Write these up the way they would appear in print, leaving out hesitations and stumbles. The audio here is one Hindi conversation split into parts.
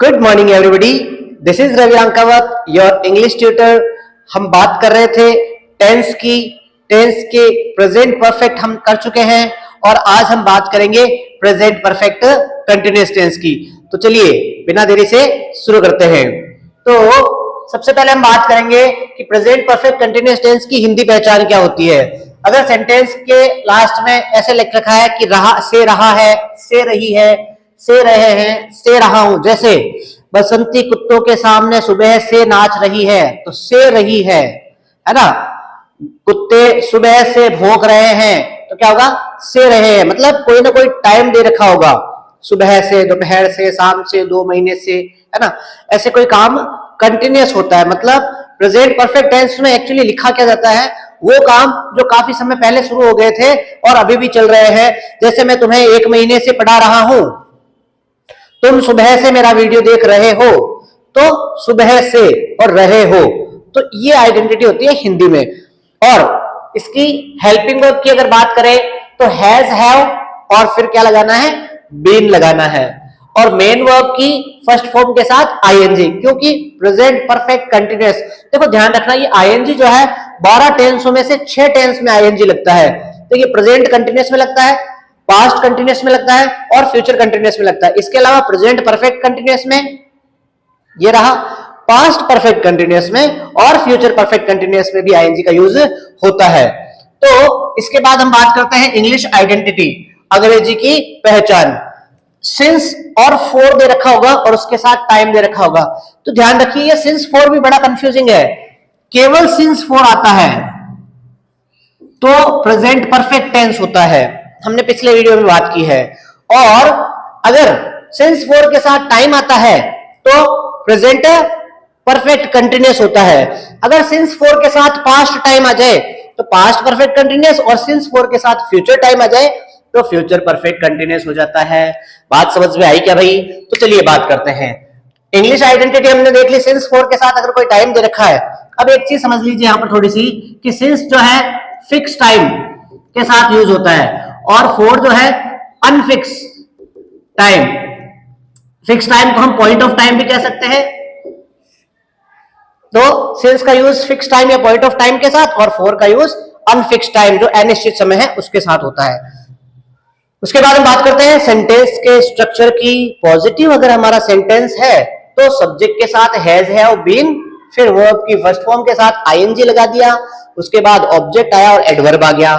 Good morning everybody, this is Ravi Ankawat, your English tutor. हम बात कर रहे थे टेंस की। टेंस के प्रेजेंट परफेक्ट हम कर चुके हैं और आज हम बात करेंगे प्रेजेंट परफेक्ट कंटिन्यूअस टेंस की। तो चलिए बिना देरी से शुरू करते हैं। तो सबसे पहले हम बात करेंगे कि प्रेजेंट परफेक्ट कंटिन्यूअस टेंस की हिंदी पहचान क्या होती है। अगर सेंटेंस के लास्ट में ऐसे लिख रखा है कि रहा है, से रही है, से रहे हैं, से रहा हूं, जैसे बसंती कुत्तों के सामने सुबह से नाच रही है, तो से रही है ना। कुत्ते सुबह से भौंक रहे हैं, तो क्या होगा, से रहे हैं। मतलब कोई ना कोई टाइम दे रखा होगा, सुबह से, दोपहर से, शाम से, 2 महीने से, है ना। ऐसे कोई काम कंटिन्यूअस होता है। मतलब प्रेजेंट परफेक्ट टेंस में एक्चुअली लिखा क्या जाता है, वो काम जो काफी समय पहले शुरू हो गए थे और अभी भी चल रहे हैं। जैसे मैं तुम्हें 1 महीने से पढ़ा रहा हूं, तुम सुबह से मेरा वीडियो देख रहे हो, तो सुबह से और रहे हो, तो ये आइडेंटिटी होती है हिंदी में। और इसकी हेल्पिंग वर्ब की अगर बात करें तो हैज, हैव और फिर क्या लगाना है, बीन लगाना है। और मेन वर्ब की फर्स्ट फॉर्म के साथ आईएनजी, क्योंकि प्रेजेंट परफेक्ट कंटिन्यूअस। देखो ध्यान रखना, ये आईएनजी जो है 12 टेंसों में से 6 टेंस में आईएनजी लगता है। तो ये प्रेजेंट कंटिन्यूअस में लगता है, पास्ट कंटिन्यूअस में लगता है और फ्यूचर कंटिन्यूअस में लगता है। इसके अलावा प्रेजेंट परफेक्ट कंटिन्यूअस में ये रहा, पास्ट परफेक्ट कंटिन्यूअस में और फ्यूचर परफेक्ट कंटिन्यूअस में भी आईएनजी का यूज होता है। तो इसके बाद हम बात करते हैं इंग्लिश आइडेंटिटी, अंग्रेजी की पहचान। सिंस और फॉर दे रखा होगा और उसके साथ टाइम दे रखा होगा, तो ध्यान रखिए ये सिंस फॉर भी बड़ा कंफ्यूजिंग है। केवल सिंस फॉर आता है तो प्रेजेंट परफेक्ट टेंस होता है, हमने पिछले वीडियो में बात की है। और अगर सिंस फॉर के साथ टाइम आता है तो प्रेजेंट परफेक्ट कंटिन्यूअस होता है। अगर सिंस फॉर के साथ पास्ट टाइम आ जाए तो पास्ट परफेक्ट कंटिन्यूअस, और सिंस फॉर के साथ फ्यूचर टाइम आ जाए तो फ्यूचर परफेक्ट कंटिन्यूअस हो जाता है। बात समझ में आई क्या भाई? तो चलिए बात करते हैं। इंग्लिश आइडेंटिटी हमने देख ली, सिंस फॉर के साथ अगर कोई टाइम दे रखा है। अब एक चीज समझ लीजिए यहां पर थोड़ी सी, कि सिंस जो है फिक्स टाइम के साथ यूज होता है और फॉर जो है अनफिक्स टाइम। फिक्स टाइम को हम पॉइंट ऑफ टाइम भी कह सकते हैं। तो सिंस का यूज फिक्स टाइम या पॉइंट ऑफ टाइम के साथ और फॉर का यूज अनफिक्स टाइम जो अनिश्चित समय है उसके साथ होता है। उसके बाद हम बात करते हैं सेंटेंस के स्ट्रक्चर की। पॉजिटिव अगर हमारा सेंटेंस है तो सब्जेक्ट के साथ हैज, हैव, बीन, फिर वर्ब की फर्स्ट फॉर्म के साथ आईएनजी लगा दिया, उसके बाद ऑब्जेक्ट आया और एडवर्ब आ गया।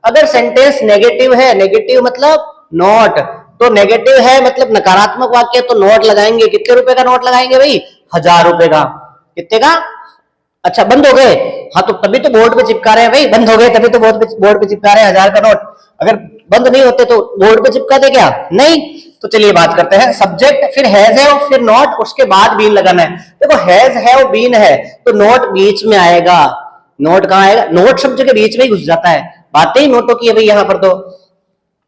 अगर सेंटेंस नेगेटिव है, नेगेटिव मतलब नॉट, तो नेगेटिव है मतलब नकारात्मक वाक्य, तो नोट लगाएंगे। कितने रुपए का नोट लगाएंगे भाई? 1000 रुपए का। कितने का? अच्छा बंद हो गए, हाँ तो तभी तो बोर्ड पे चिपका रहे हैं भाई, बंद हो गए तभी तो बोर्ड पे चिपका रहे हैं 1000 का नोट। अगर बंद नहीं होते तो बोर्ड पे चिपका दे क्या? नहीं। तो चलिए बात करते हैं सब्जेक्ट, फिर हैज है फिर नॉट, उसके बाद बीन लगाना है। देखो हैज, हैव, बीन है तो नोट बीच में आएगा। नोट कहां आएगा? नोट शब्द के बीच में ही घुस जाता है। बातें ही नोटों की है भाई, यहां पर तो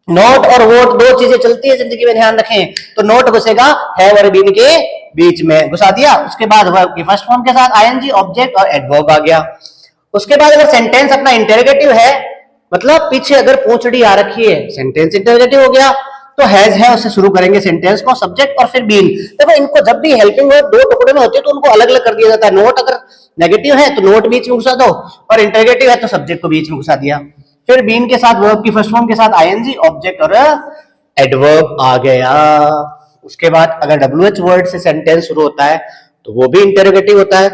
नोट और वोट दो चीजें चलती है जिंदगी में, ध्यान रखें। तो नोट घुसेगा हैव और बीन के बीच में, घुसा दिया। उसके बाद वर्ब की फर्स्ट फॉर्म के साथ आईएनजी, ऑब्जेक्ट और एडवर्ब आ गया। उसके बाद अगर सेंटेंस अपना इंटरोगेटिव है, मतलब पीछे अगर पूंछड़ी आ रखी है, सेंटेंस इंटरोगेटिव हो गया, तो हैज है उससे शुरू करेंगे सेंटेंस को, सब्जेक्ट और फिर बीन। देखो इनको जब भी हेल्पिंग वर्ब 2 टुकड़े में होती है तो उनको अलग अलग कर दिया जाता है। नोट अगर नेगेटिव है तो नोट बीच में घुसा दो, और इंटरोगेटिव है तो सब्जेक्ट को बीच में घुसा दिया। फिर बीन के साथ वर्ब की फर्स्ट फॉर्म के साथ आईएनजी, ऑब्जेक्ट और एडवर्ब आ गया। उसके बाद अगर डब्ल्यूएच वर्ड से सेंटेंस शुरू होता है तो वो भी इंटरोगेटिव होता है।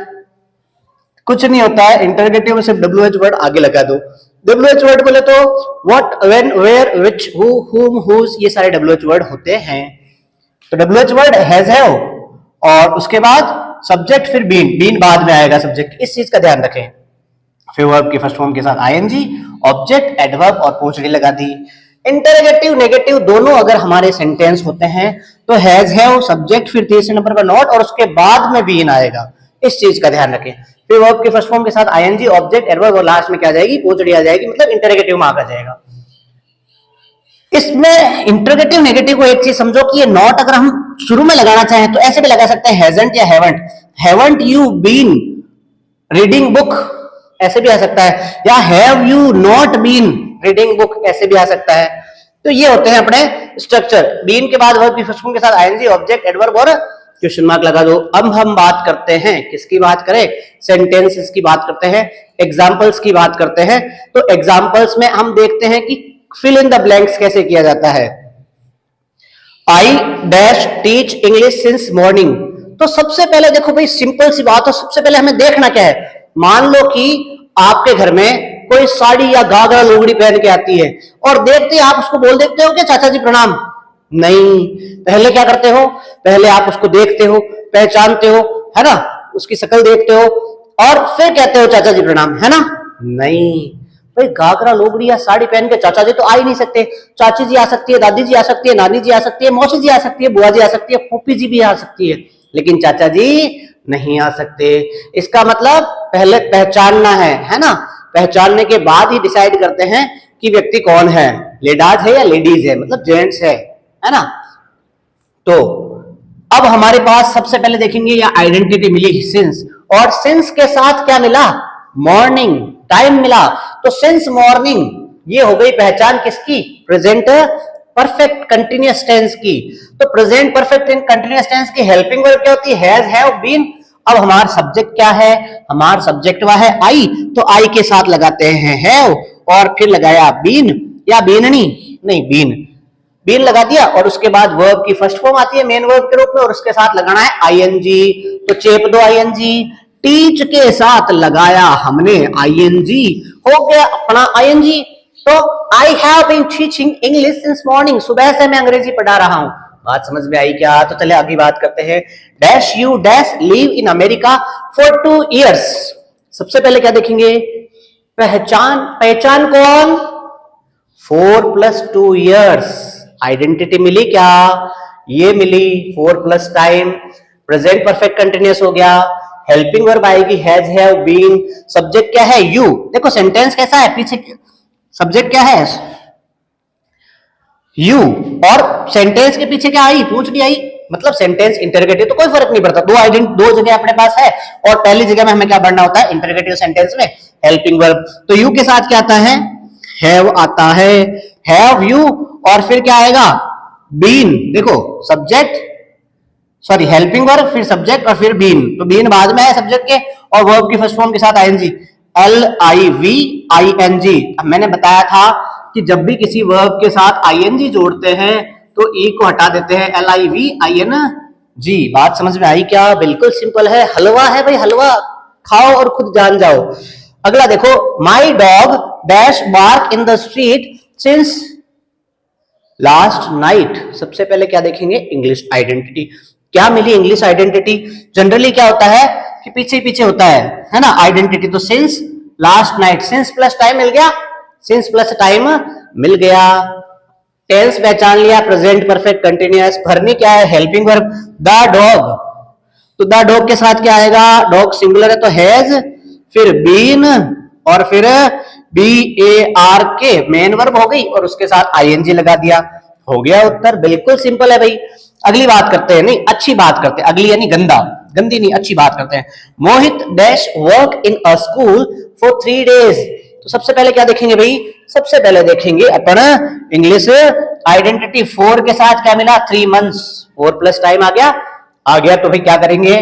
कुछ नहीं होता है इंटरोगेटिव में, सिर्फ डब्ल्यूएच वर्ड आगे लगा दो। डब्ल्यूएच वर्ड बोले तो what, when, where, which, who, whom, whose, ये सारे डब्ल्यूएच वर्ड होते हैं। तो डब्ल्यूएच वर्ड हैज, हैव और उसके बाद सब्जेक्ट, फिर बीन, बीन बाद में आएगा सब्जेक्ट, इस चीज का ध्यान रखें। फिर वर्ब की फर्स्ट फॉर्म के साथ आईएनजी, ऑब्जेक्ट, एडवर्ब और पूंछड़ी लगा दी। इंटरोगेटिव नेगेटिव दोनों अगर हमारे सेंटेंस होते हैं तो हैज, हैव, सब्जेक्ट, फिर तीसरे नंबर पर नॉट और उसके बाद में बीन आएगा, इस चीज का ध्यान रखें। फिर वर्ब के फर्स्ट फॉर्म के साथ आईएनजी, ऑब्जेक्ट, एडवर्ब और लास्ट में क्या आ जाएगी? पूंछड़ी आ जाएगी, मतलब इंटरोगेटिव मार्क आ जाएगा। इसमें इंटरोगेटिव नेगेटिव को एक चीज समझो कि ये नॉट अगर हम शुरू में लगाना चाहें तो ऐसे भी लगा सकते हैं, हैजंट या haven't. Haven't you been reading book, ऐसे भी आ सकता है, या have you not been reading book, ऐसे भी आ सकता है। तो ये होते हैं अपने स्ट्रक्चर। बीन के बाद वर्ब की फर्स्ट फॉर्म के साथ आईएनजी, ऑब्जेक्ट, एडवर्ब और क्वेश्चन मार्क लगा दो। अब हम बात करते हैं, किसकी बात करें, सेंटेंसेस की बात करते हैं, एग्जाम्पल्स की बात करते हैं। तो एग्जाम्पल्स में हम देखते हैं कि फिल इन द ब्लैंक्स कैसे किया जाता है। I dash teach English since morning. तो सबसे पहले देखो भाई, सिंपल सी बात है, सबसे पहले हमें देखना क्या है। मान लो कि आपके घर में कोई साड़ी या घाघरा लोगड़ी पहन के आती है और देखते आप उसको बोल देते हो कि चाचा जी प्रणाम। नहीं, पहले क्या करते हो, पहले आप उसको देखते हो, पहचानते हो, है ना, उसकी शक्ल देखते हो और फिर कहते हो चाचा जी प्रणाम, है ना। नहीं भाई, घाघरा लोगड़ी या साड़ी पहन के चाचा जी तो आ ही नहीं सकते। चाची जी आ सकती है, दादी जी आ सकती है, नानी जी आ सकती है, मौसी जी आ सकती है, बुआ जी आ सकती है, फूफी जी भी आ सकती है, लेकिन चाचा जी नहीं आ सकते। इसका मतलब पहले पहचानना है ना। पहचानने के बाद ही डिसाइड करते हैं कि व्यक्ति कौन है, लेडाज है या लेडीज है, मतलब जेंट्स है ना। तो अब हमारे पास सबसे पहले देखेंगे या आइडेंटिटी मिली सिंस, और सिंस के साथ क्या मिला, मॉर्निंग, टाइम मिला। तो सिंस मॉर्निंग, ये हो गई पहचान किसकी, प्रेजेंट परफेक्ट कंटिन्यूअस टेंस की। तो प्रेजेंट परफेक्ट कंटिन्यूअस टेंस की हेल्पिंग वर्ब क्या होती है, हैज, हैव, बीन। अब हमारा सब्जेक्ट क्या है, हमारा सब्जेक्ट वह है आई, तो आई के साथ लगाते हैं हैव और फिर लगाया बीन या बीननी, नहीं बीन, बीन लगा दिया और उसके बाद वर्ब की फर्स्ट फॉर्म आती है मेन वर्ब के रूप में और उसके साथ लगाना है आईएनजी। तो चेप दो आईएनजी, टीच के साथ लगाया हमने आईएनजी, हो गया अपना आईएनजी। तो I have been teaching English since morning, सुबह से मैं अंग्रेजी पढ़ा रहा हूं। बात समझ में आई क्या। तो चलिए आगे बात करते हैं। Dash you dash live in America for 2 years। सबसे पहले क्या देखेंगे, पहचान, पहचान कौन, 4 + 2 years। आइडेंटिटी मिली क्या, ये मिली, 4 + टाइम, प्रेजेंट परफेक्ट कंटिन्यूअस हो गया, हेल्पिंग वर्ब आएगी हैज, हैव, बीन, सब्जेक्ट क्या है यू। देखो सेंटेंस कैसा है, पीछे सब्जेक्ट क्या है यू और सेंटेंस के पीछे क्या आई, पूंछड़ी आई, मतलब सेंटेंस इंटरोगेटिव, तो कोई फर्क नहीं पड़ता। दो जगह अपने पास है और पहली जगह में हमें क्या पढ़ना होता है, इंटरोगेटिव सेंटेंस में हेल्पिंग वर्ब। तो यू के साथ क्या आता है, हैव आता है, हैव यू, और फिर क्या आएगा, बीन। देखो सब्जेक्ट, सॉरी हेल्पिंग वर्ब, फिर सब्जेक्ट और फिर बीन। तो बीन बाद में है सब्जेक्ट के और वर्ब की फर्स्ट फॉर्म के साथ आईएनजी, LIVING। अब मैंने बताया था कि जब भी किसी वर्ब के साथ आईएनजी जोड़ते हैं तो ई को हटा देते हैं, LIVING। बात समझ में आई क्या, बिल्कुल सिंपल है, हलवा है भाई, हलवा खाओ और खुद जान जाओ। अगला देखो, my dog dash bark in the street since last night. सबसे पहले क्या देखेंगे, इंग्लिश आइडेंटिटी। क्या मिली, इंग्लिश आइडेंटिटी। जनरली क्या होता है कि पीछे पीछे होता है ना आइडेंटिटी। तो since last night, since plus time मिल गया, सिंस प्लस टाइम मिल गया, टेंस पहचान लिया, प्रेजेंट परफेक्ट कंटिन्यूअस, भरनी क्या है, हेल्पिंग वर्ब द डॉग। तो द डॉग के साथ क्या आएगा, डॉग सिंगुलर है तो हैज, फिर बीन और फिर BARK मेन वर्ब हो गई और उसके साथ आईएनजी लगा दिया, हो गया उत्तर। बिल्कुल सिंपल है भाई। अगली बात करते हैं, नहीं अच्छी बात करते हैं, अगली यानी गंदा, गंदी नहीं, अच्छी बात करते हैं। Mohit dash work in a school for 3 days। तो सबसे पहले क्या देखेंगे भाई, सबसे पहले देखेंगे अपन इंग्लिश आइडेंटिटी। 4 के साथ क्या मिला, 3 months, 4 + टाइम आ गया। तो भाई क्या करेंगे,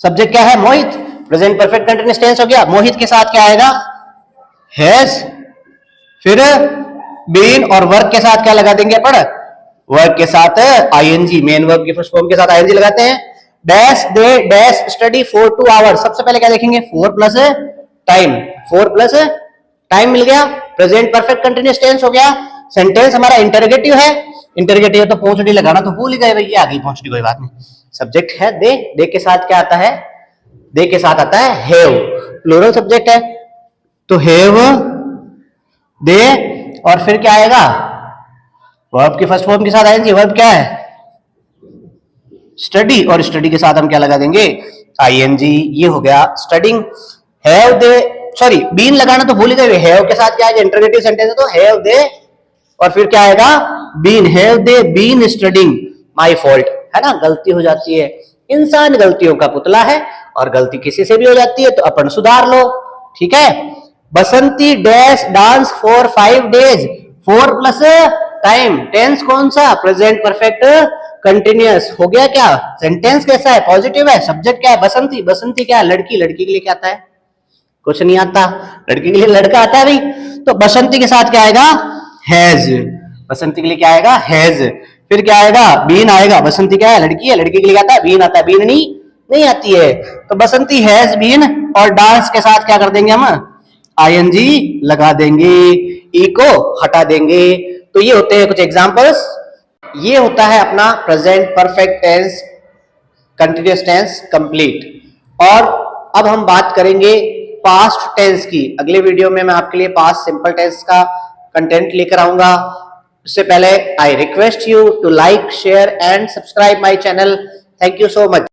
सब्जेक्ट क्या है मोहित, प्रेजेंट परफेक्ट कंटिन्यूअस टेंस हो गया, मोहित के साथ क्या आएगा, हैज, फिर बीन और वर्क के साथ क्या लगा देंगे अपन, वर्क के साथ आईएनजी, मेन वर्ब की फर्स्ट फॉर्म के साथ आईएनजी लगाते हैं। Dash they dash study for 2 hours। सबसे पहले क्या देखेंगे, 4 + टाइम, 4 + टाइम मिल गया, प्रेजेंट परफेक्ट कंटिन्यूअस टेंस हो गया। सेंटेंस हमारा इंटरोगेटिव है, इंटरोगेटिव तो पूंछड़ी लगाना तो भूल ही गए भाई, आ गई पूंछड़ी, कोई बात नहीं। सब्जेक्ट है दे, दे के साथ क्या आता है, दे के साथ आता है हैव, प्लूरल सब्जेक्ट है तो हैव दे, और फिर क्या आएगा, वर्ब की फर्स्ट फॉर्म के साथ आएंगे, वर्ब क्या है स्टडी, और स्टडी के साथ हम क्या लगा देंगे, आईएनजी। ये हो गया studying. Have they, sorry been लगाना तो भूल ही गए, हैव के साथ क्या है, इंटरोगेटिव सेंटेंस है तो हैव दे, और फिर क्या आएगा been, have they been studying my fault, है ना, गलती हो जाती है, इंसान गलतियों का पुतला है और गलती किसी से भी हो जाती है तो अपन सुधार लो, ठीक है। Basanti dash dance for 5 days, 4 + time, tense कौन सा, प्रेजेंट परफेक्ट कंटिन्यूअस हो गया क्या? सेंटेंस कैसा है? पॉजिटिव है। सब्जेक्ट क्या है? बसंती। बसंती क्या है? लड़की। लड़की के लिए क्या आता है? कुछ नहीं आता। लड़की के लिए लड़का आता है भाई। तो बसंती के साथ क्या आएगा? हैज। बसंती के लिए क्या आएगा? हैज। फिर क्या आएगा? बीन आएगा। बसंती क्या है? लड़की है। लड़की के लिए क्या आता है? बीन आता है। बीन नहीं आती है। तो बसंती हैज बीन, और डांस के साथ क्या कर देंगे हम? आईएनजी लगा देंगे, ई को हटा देंगे। तो ये होते हैं कुछ एग्जांपल्स। ये होता है अपना present perfect tense, continuous tense complete. और अब हम बात करेंगे पास्ट टेंस की। अगले वीडियो में मैं आपके लिए पास्ट सिंपल टेंस का कंटेंट लेकर आऊंगा। उससे पहले I request you to like, share and subscribe my channel. Thank you so much.